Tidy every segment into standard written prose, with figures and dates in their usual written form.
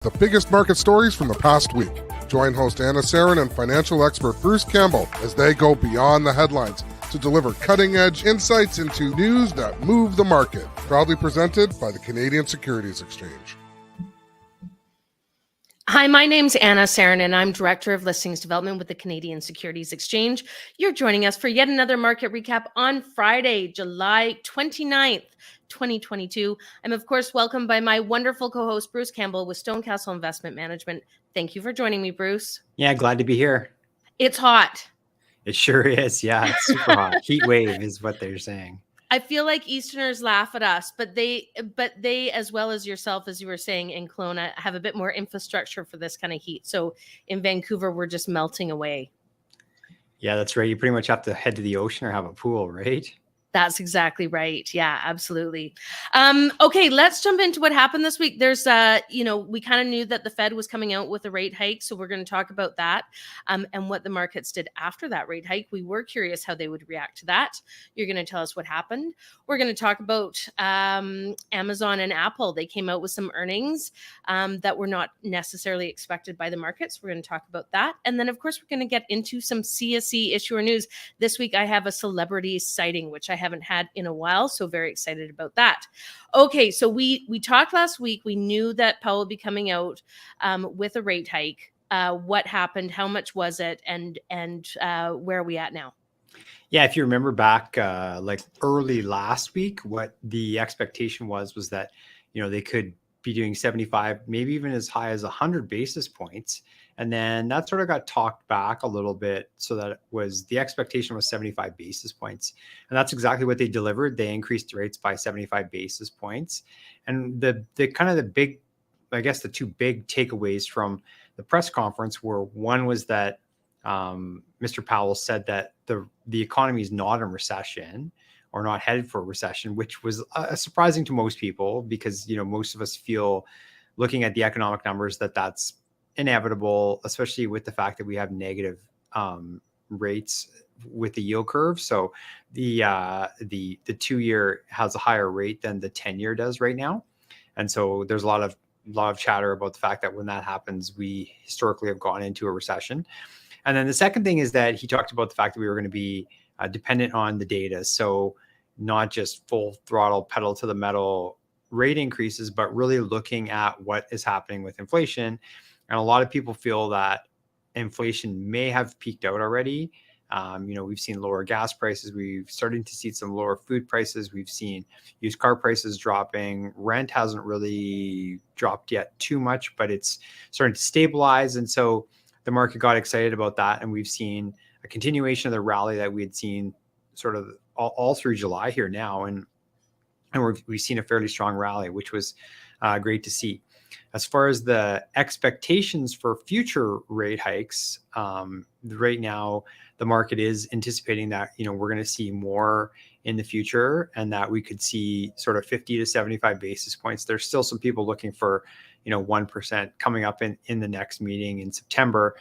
The biggest market stories from the past week. Join host Anna Serin and financial expert Bruce Campbell as they go beyond the headlines to deliver cutting-edge insights into news that move the market. Proudly presented by the Canadian Securities Exchange. Hi, my name's Anna Serin, and I'm Director of Listings Development with the Canadian Securities Exchange. You're joining us for yet another market recap on Friday, July 29th, 2022. I'm, of course, welcomed by my wonderful co-host, Bruce Campbell with StoneCastle Investment Management. Thank you for joining me, Bruce. Yeah, glad to be here. It's hot. It sure is. Yeah, it's super hot. Heat wave is what they're saying. I feel like Easterners laugh at us, but they, as well as yourself, as you were saying in Kelowna, have a bit more infrastructure for this kind of heat. So in Vancouver, we're just melting away. Yeah, that's right. You pretty much have to head to the ocean or have a pool, right? That's exactly right. Yeah, absolutely. Okay, let's jump into what happened this week. There's, we kind of knew that the Fed was coming out with a rate hike, so we're going to talk about that and what the markets did after that rate hike. We were curious how they would react to that. You're going to tell us what happened. We're going to talk about Amazon and Apple. They came out with some earnings that were not necessarily expected by the markets. We're going to talk about that. And then, of course, we're going to get into some CSE issuer news. This week, I have a celebrity sighting, which I haven't had in a while, so very excited about that. Okay, so we talked last week. We knew that Powell would be coming out with a rate hike. What happened? How much was it? And where are we at now? Yeah, if you remember back like early last week, what the expectation was that, they could be doing 75, maybe even as high as 100 basis points. And then that sort of got talked back a little bit so that the expectation was 75 basis points. And that's exactly what they delivered. They increased the rates by 75 basis points. And the big, I guess the two big takeaways from the press conference were, one was that Mr. Powell said that the economy is not in recession or not headed for a recession, which was surprising to most people because, most of us feel, looking at the economic numbers, that's inevitable, especially with the fact that we have negative rates with the yield curve. So the 2-year has a higher rate than the 10-year does right now. And so there's a lot of chatter about the fact that when that happens, we historically have gone into a recession. And then the second thing is that he talked about the fact that we were going to be dependent on the data. So not just full throttle pedal to the metal rate increases, but really looking at what is happening with inflation. And a lot of people feel that inflation may have peaked out already. We've seen lower gas prices. We've started to see some lower food prices. We've seen used car prices dropping. Rent hasn't really dropped yet too much, but it's starting to stabilize. And so the market got excited about that. And we've seen a continuation of the rally that we had seen sort of all through July here now. And we've seen a fairly strong rally, which was great to see. As far as the expectations for future rate hikes, right now, the market is anticipating that, we're going to see more in the future and that we could see sort of 50 to 75 basis points. There's still some people looking for, 1% coming up in the next meeting in September.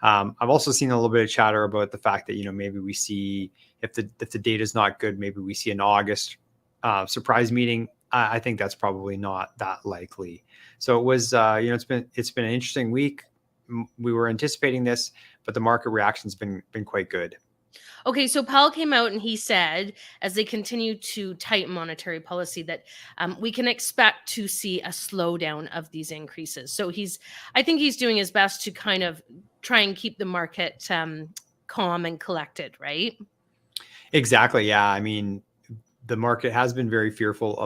I've also seen a little bit of chatter about the fact that, maybe we see, if the data is not good, maybe we see an August surprise meeting. I think that's probably not that likely. So it was, it's been an interesting week. We were anticipating this, but the market reaction's been quite good. Okay, so Powell came out and he said, as they continue to tighten monetary policy, that we can expect to see a slowdown of these increases. So I think he's doing his best to kind of try and keep the market calm and collected, right? Exactly. Yeah. I mean, the market has been very fearful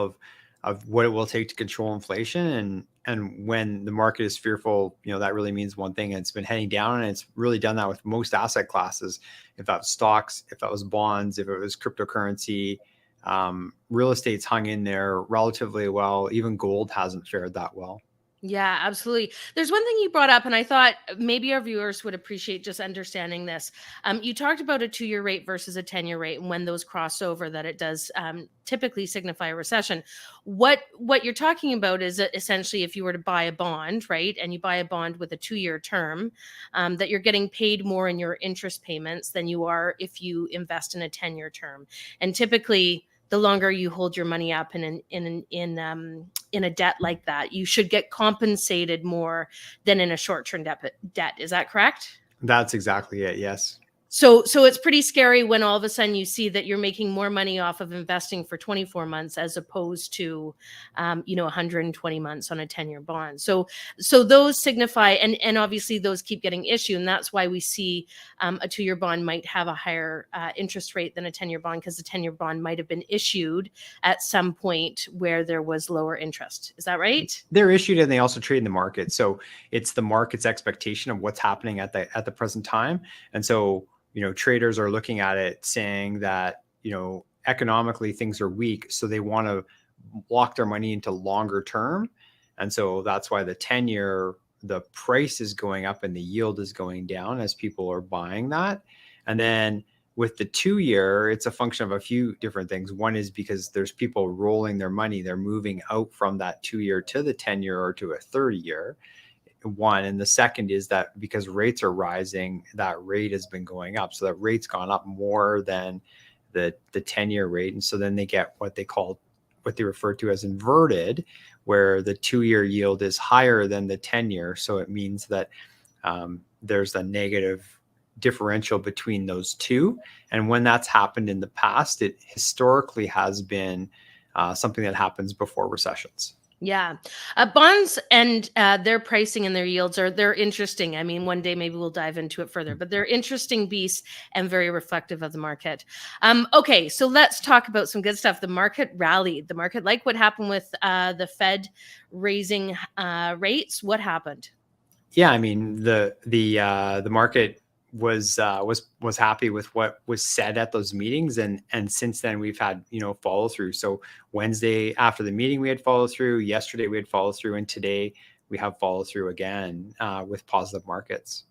of what it will take to control inflation. And when the market is fearful, that really means one thing. It's been heading down, and it's really done that with most asset classes. If that was stocks, if that was bonds, if it was cryptocurrency, real estate's hung in there relatively well. Even gold hasn't fared that well. Yeah, absolutely. There's one thing you brought up, and I thought maybe our viewers would appreciate just understanding this. You talked about a 2-year rate versus a 10-year rate, and when those cross over, that it does typically signify a recession. What you're talking about is essentially if you were to buy a bond, right, and you buy a bond with a 2-year term, that you're getting paid more in your interest payments than you are if you invest in a 10-year term. And typically, the longer you hold your money up in in a debt like that. You should get compensated more than in a short-term debt. Is that correct? That's exactly it. Yes. So it's pretty scary when all of a sudden you see that you're making more money off of investing for 24 months as opposed to, 120 months on a 10-year bond. So those signify, and obviously those keep getting issued, and that's why we see a 2-year bond might have a higher interest rate than a 10-year bond, because the 10-year bond might have been issued at some point where there was lower interest. Is that right? They're issued and they also trade in the market. So it's the market's expectation of what's happening at the present time. And so traders are looking at it saying that, economically things are weak. So they want to lock their money into longer term. And so that's why the 10-year, the price is going up and the yield is going down as people are buying that. And then with the 2-year, it's a function of a few different things. One is because there's people rolling their money. They're moving out from that 2-year to the 10-year or to a 30-year. One. And the second is that because rates are rising, that rate has been going up. So that rate's gone up more than the 10-year rate. And so then they get what they refer to as inverted, where the 2-year yield is higher than the 10-year. So it means that there's a negative differential between those two. And when that's happened in the past, it historically has been something that happens before recessions. Yeah. Bonds and their pricing and their yields they're interesting. I mean, one day maybe we'll dive into it further, but they're interesting beasts and very reflective of the market. Okay, so let's talk about some good stuff. The market rallied. The market, like what happened with the Fed raising rates. What happened? Yeah, I mean, the market was happy with what was said at those meetings, and since then we've had follow through. So Wednesday after the meeting we had follow through, yesterday we had follow through, and today we have follow through again with positive markets.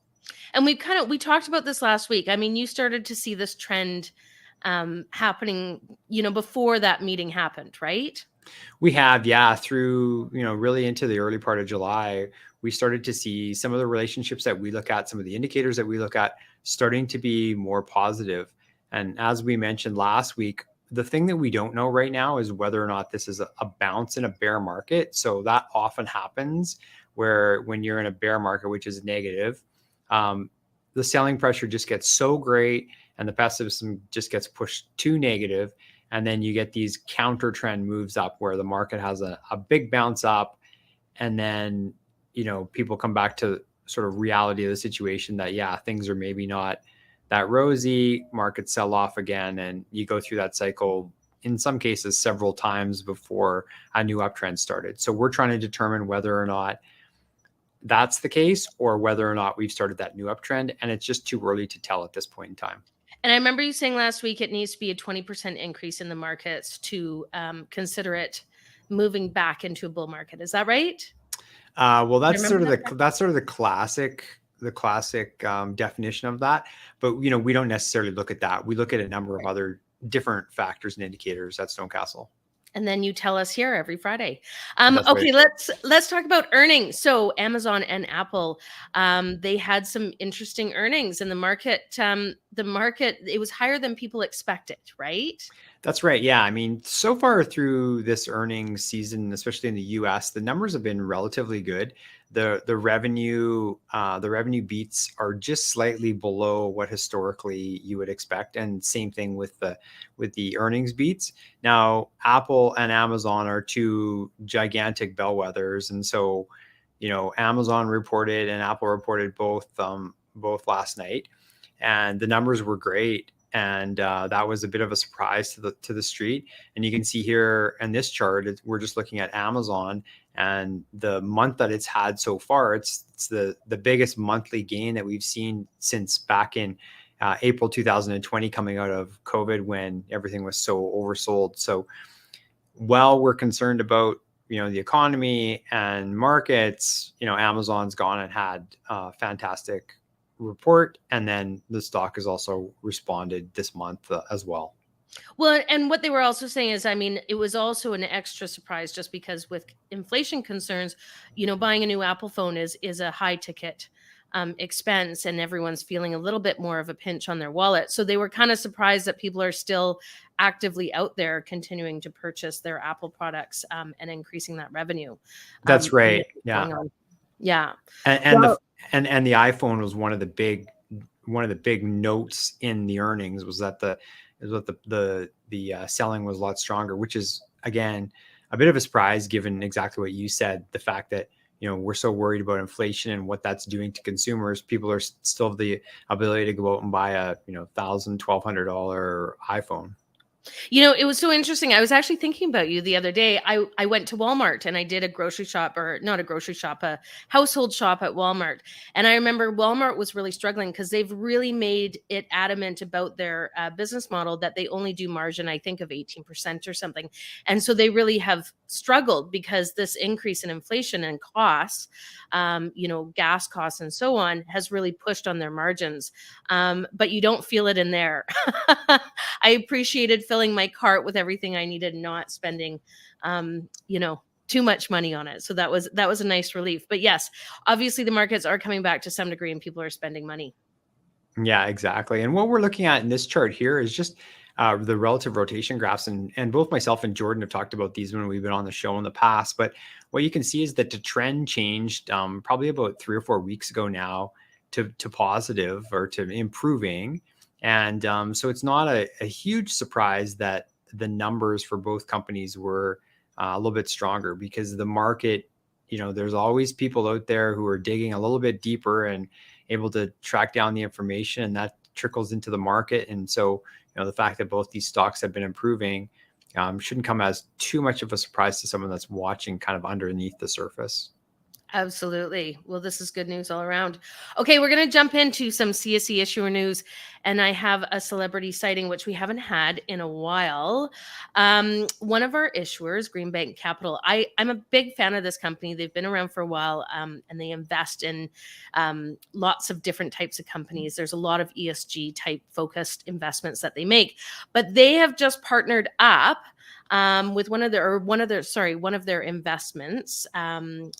And we talked about this last week. I mean, you started to see this trend happening before that meeting happened, right? We have, yeah, through really into the early part of July. We started to see some of the relationships that we look at, some of the indicators that we look at starting to be more positive. And as we mentioned last week, the thing that we don't know right now is whether or not this is a bounce in a bear market. So that often happens where when you're in a bear market, which is negative, the selling pressure just gets so great and the pessimism just gets pushed to negative. And then you get these counter trend moves up where the market has a big bounce up, and then people come back to sort of reality of the situation that, yeah, things are maybe not that rosy, markets sell off again. And you go through that cycle, in some cases, several times before a new uptrend started. So we're trying to determine whether or not that's the case or whether or not we've started that new uptrend. And it's just too early to tell at this point in time. And I remember you saying last week, it needs to be a 20% increase in the markets to consider it moving back into a bull market. Is that right? Well, that's sort of the classic definition of that. But we don't necessarily look at that. We look at a number of other different factors and indicators at StoneCastle. And then you tell us here every Friday. Okay, right. Let's talk about earnings. So Amazon and Apple, they had some interesting earnings, and the market, it was higher than people expected, right? That's right. Yeah. I mean, so far through this earnings season, especially in the US, the numbers have been relatively good. The revenue beats are just slightly below what historically you would expect, and same thing with the earnings beats. Now, Apple and Amazon are two gigantic bellwethers, and so Amazon reported and Apple reported both last night, and the numbers were great. And that was a bit of a surprise to the street. And you can see here in this chart, we're just looking at Amazon, and the month that it's had so far, it's the biggest monthly gain that we've seen since back in April 2020, coming out of COVID, when everything was so oversold. So while we're concerned about the economy and markets, Amazon's gone and had a fantastic report, and then the stock has also responded this month as well. Well, and what they were also saying is, I mean, it was also an extra surprise just because with inflation concerns, buying a new Apple phone is a high ticket expense, and everyone's feeling a little bit more of a pinch on their wallet. So they were kind of surprised that people are still actively out there continuing to purchase their Apple products, and increasing that revenue. That's right. Yeah. Yeah. And the iPhone was one of the big notes in the earnings, was that the selling was a lot stronger, which is, again, a bit of a surprise given exactly what you said, the fact that, we're so worried about inflation and what that's doing to consumers. People are still have the ability to go out and buy a, $1,000, $1,200 iPhone. It was so interesting. I was actually thinking about you the other day. I went to Walmart and I did a grocery shop, or not a grocery shop, a household shop at Walmart. And I remember Walmart was really struggling because they've really made it adamant about their business model that they only do margin, I think, of 18% or something. And so they really have struggled because this increase in inflation and costs, gas costs and so on, has really pushed on their margins. But you don't feel it in there. I appreciated filling my cart with everything I needed, not spending, too much money on it. So that was a nice relief. But yes, obviously the markets are coming back to some degree and people are spending money. Yeah, exactly. And what we're looking at in this chart here is just the relative rotation graphs. And both myself and Jordan have talked about these when we've been on the show in the past. But what you can see is that the trend changed probably about 3 or 4 weeks ago now to positive, or to improving. And so it's not a huge surprise that the numbers for both companies were a little bit stronger, because the market, there's always people out there who are digging a little bit deeper and able to track down the information, and that trickles into the market. And so, the fact that both these stocks have been improving shouldn't come as too much of a surprise to someone that's watching kind of underneath the surface. Absolutely. Well, this is good news all around. Okay, we're going to jump into some CSE issuer news, and I have a celebrity sighting, which we haven't had in a while. One of our issuers, Greenbank Capital, I'm a big fan of this company. They've been around for a while, and they invest in lots of different types of companies. There's a lot of ESG type focused investments that they make, but they have just partnered up with one of their investments,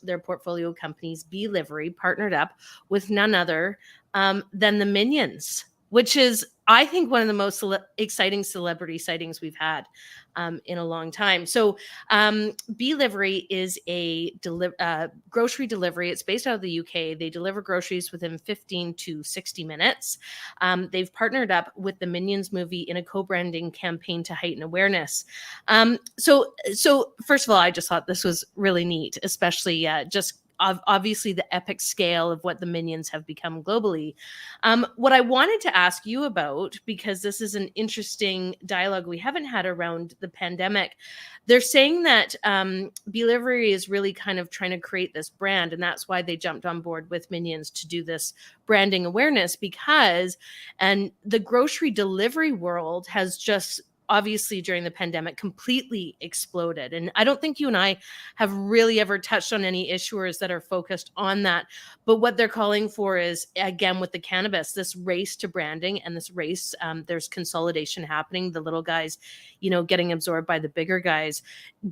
their portfolio companies, Livery, partnered up with none other than the Minions, which is, I think, one of the most exciting celebrity sightings we've had in a long time. So Livery is a grocery delivery. It's based out of the UK. They deliver groceries within 15 to 60 minutes. They've partnered up with the Minions movie in a co-branding campaign to heighten awareness. So first of all, I just thought this was really neat, especially just obviously the epic scale of what the Minions have become globally. What I wanted to ask you about, because this is an interesting dialogue we haven't had around the pandemic, they're saying that Livery is really kind of trying to create this brand, and that's why they jumped on board with Minions to do this branding awareness, because the grocery delivery world has just obviously during the pandemic completely exploded. And I don't think you and I have really ever touched on any issuers that are focused on that. But what they're calling for is, again, with the cannabis, this race to branding and this race, there's consolidation happening, the little guys, getting absorbed by the bigger guys.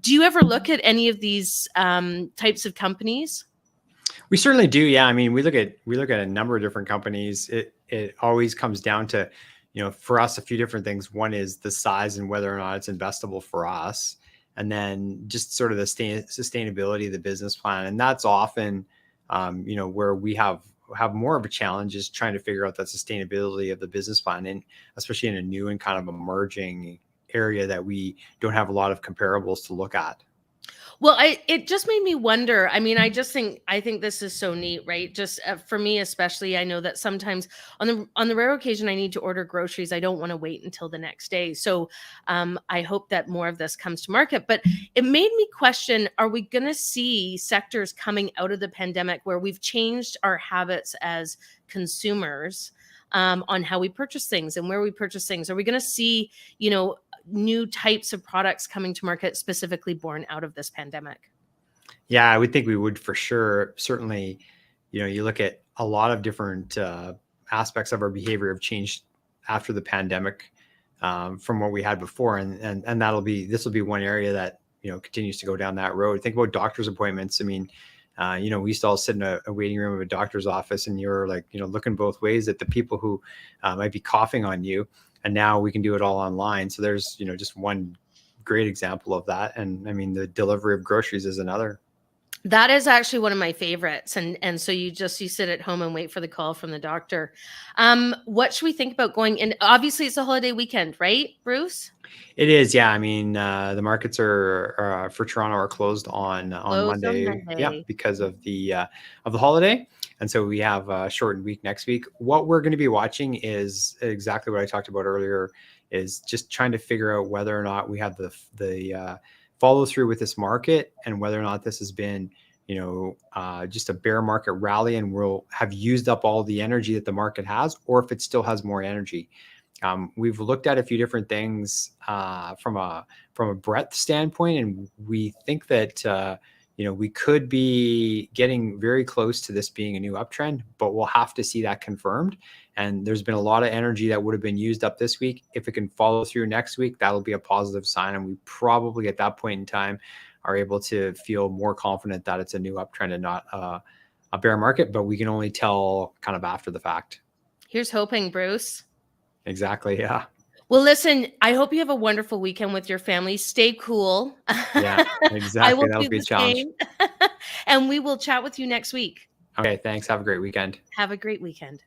Do you ever look at any of these types of companies? We certainly do. Yeah. I mean, we look at a number of different companies. It always comes down to, for us, a few different things. One is the size and whether or not it's investable for us. And then just sort of the sustainability of the business plan. And that's often, where we have more of a challenge, is trying to figure out that sustainability of the business plan, and especially in a new and kind of emerging area that we don't have a lot of comparables to look at. Well, it just made me wonder. I mean, I think this is so neat, right? Just for me, especially, I know that sometimes on the rare occasion I need to order groceries, I don't want to wait until the next day. So I hope that more of this comes to market. But it made me question, are we going to see sectors coming out of the pandemic where we've changed our habits as consumers on how we purchase things and where we purchase things? Are we going to see, new types of products coming to market specifically born out of this pandemic? Yeah, I would think we would, for sure. Certainly, you look at a lot of different aspects of our behavior have changed after the pandemic from what we had before. And this will be one area that, continues to go down that road. Think about doctor's appointments. I mean, We used to all sit in a waiting room of a doctor's office, and you're like, looking both ways at the people who might be coughing on you. And now we can do it all online. So there's, just one great example of that. And I mean, the delivery of groceries is another. That is actually one of my favorites. And so you sit at home and wait for the call from the doctor. What should we think about going in? Obviously, it's a holiday weekend, right, Bruce? It is, yeah. I mean, the markets are for Toronto are closed on Monday, yeah, because of the holiday, and so we have a shortened week next week. What we're going to be watching is exactly what I talked about earlier, is just trying to figure out whether or not we have the follow through with this market, and whether or not this has been, just a bear market rally, and we'll have used up all the energy that the market has, or if it still has more energy. We've looked at a few different things from a breadth standpoint, and we think that we could be getting very close to this being a new uptrend, but we'll have to see that confirmed. And there's been a lot of energy that would have been used up this week. If it can follow through next week, that'll be a positive sign, and we probably at that point in time are able to feel more confident that it's a new uptrend and not a bear market. But we can only tell kind of after the fact. Here's hoping, Bruce. Exactly. Yeah. Well, listen, I hope you have a wonderful weekend with your family. Stay cool. Yeah, exactly. That'll be a challenge. And we will chat with you next week. Okay. Thanks. Have a great weekend. Have a great weekend.